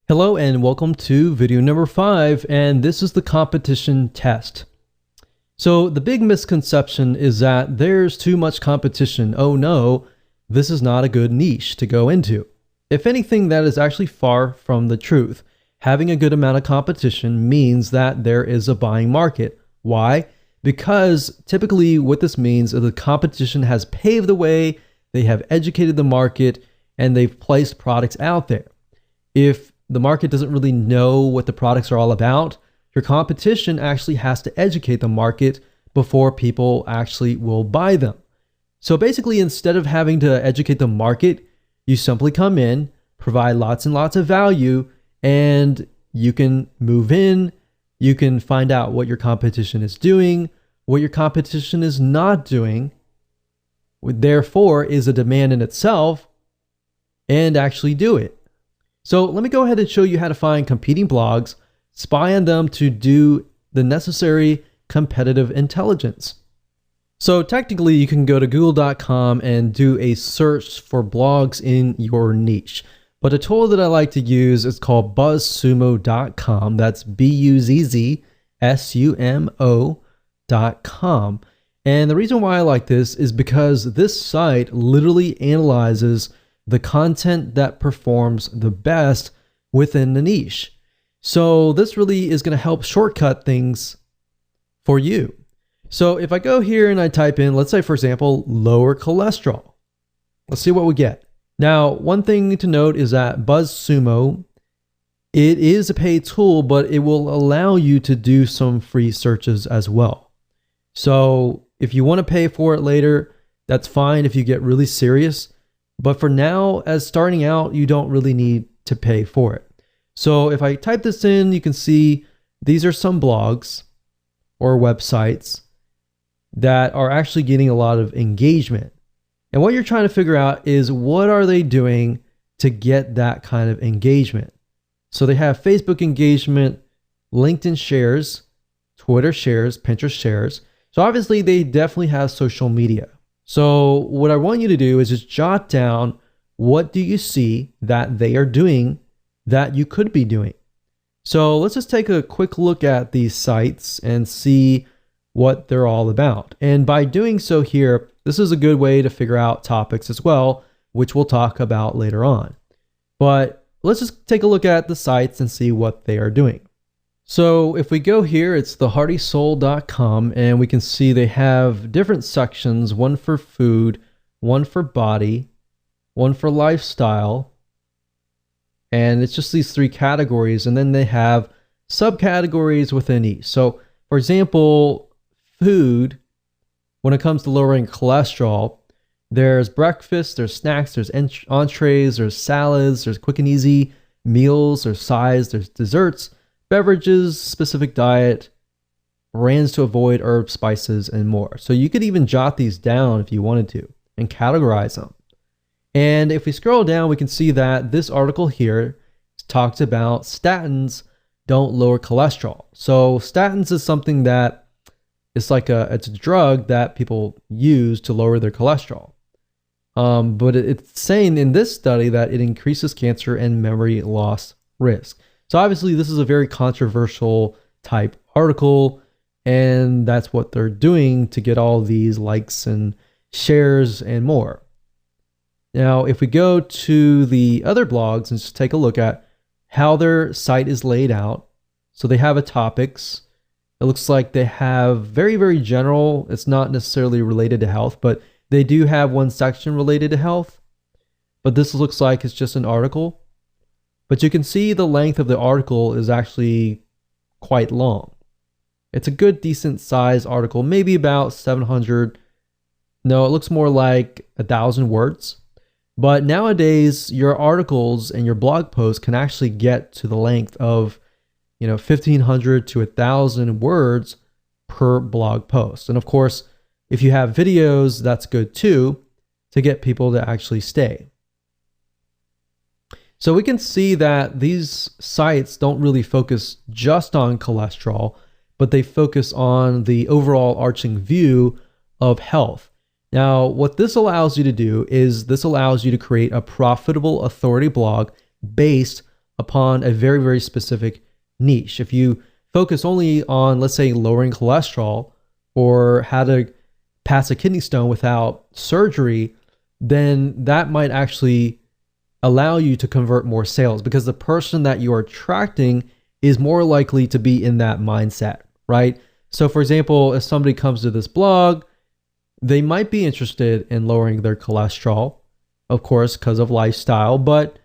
Hello and welcome to video number 5, and this is the competition test. So the big misconception is that there's too much competition. Oh no, this is not a good niche to go into. If anything, that is actually far from the truth. Having a good amount of competition means that there is a buying market. Why? Because typically what this means is the competition has paved the way, they have educated the market, and they've placed products out there. If the market doesn't really know what the products are all about, your competition actually has to educate the market before people actually will buy them. So basically, instead of having to educate the market, you simply come in, provide lots and lots of value, and you can move in, you can find out what your competition is doing, what your competition is not doing, therefore is a demand in itself, and actually do it. So let me go ahead and show you how to find competing blogs, spy on them to do the necessary competitive intelligence. So technically you can go to google.com and do a search for blogs in your niche. But a tool that I like to use is called buzzsumo.com. That's buzzsumo.com. And the reason why I like this is because this site literally analyzes the content that performs the best within the niche. So this really is going to help shortcut things for you. So if I go here and I type in, let's say for example, lower cholesterol, let's see what we get. Now, one thing to note is that BuzzSumo, it is a paid tool, but it will allow you to do some free searches as well. So if you want to pay for it later, that's fine if you get really serious. But for now, as starting out, you don't really need to pay for it. So if I type this in, you can see these are some blogs or websites that are actually getting a lot of engagement. And what you're trying to figure out is what are they doing to get that kind of engagement? So they have Facebook engagement, LinkedIn shares, Twitter shares, Pinterest shares. So obviously they definitely have social media. So what I want you to do is just jot down what do you see that they are doing that you could be doing. So let's just take a quick look at these sites and see what they're all about. And by doing so here, this is a good way to figure out topics as well, which we'll talk about later on. But let's just take a look at the sites and see what they are doing. So if we go here, it's theheartysoul.com, and we can see they have different sections, one for food, one for body, one for lifestyle, and it's just these 3 categories, and then they have subcategories within each. So for example, food, when it comes to lowering cholesterol, there's breakfast, there's snacks, there's entrees, there's salads, there's quick and easy meals, there's sides, there's desserts, beverages, specific diet, brands to avoid, herbs, spices, and more. So you could even jot these down if you wanted to and categorize them. And if we scroll down, we can see that this article here talks about statins don't lower cholesterol. So statins is something that it's a drug that people use to lower their cholesterol. But it's saying in this study that it increases cancer and memory loss risk. So obviously this is a very controversial type article, and that's what they're doing to get all these likes and shares and more. Now, if we go to the other blogs and just take a look at how their site is laid out. So they have a topics. It looks like they have very, very general. It's not necessarily related to health, but they do have one section related to health. But this looks like it's just an article. But you can see the length of the article is actually quite long. It's a good, decent size article, maybe about 700. No, it looks more like 1,000 words. But nowadays, your articles and your blog posts can actually get to the length of, 1,500 to 1,000 words per blog post. And of course, if you have videos, that's good too, to get people to actually stay. So we can see that these sites don't really focus just on cholesterol, but they focus on the overall arching view of health. Now, what this allows you to do is this allows you to create a profitable authority blog based upon a very, very specific niche. If you focus only on, let's say, lowering cholesterol or how to pass a kidney stone without surgery, then that might actually allow you to convert more sales because the person that you are attracting is more likely to be in that mindset, right? So for example, if somebody comes to this blog, they might be interested in lowering their cholesterol, of course, because of lifestyle, but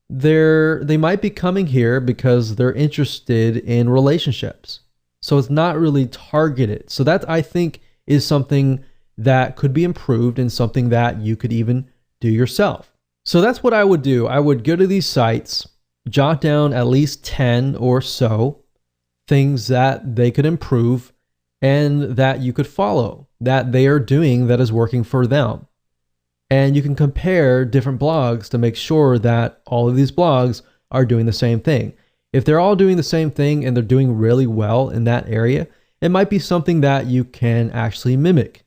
they might be coming here because they're interested in relationships. So it's not really targeted. So that, I think, is something that could be improved and something that you could even do yourself. So that's what I would do. I would go to these sites, jot down at least 10 or so things that they could improve and that you could follow, that they are doing that is working for them. And you can compare different blogs to make sure that all of these blogs are doing the same thing. If they're all doing the same thing and they're doing really well in that area, it might be something that you can actually mimic.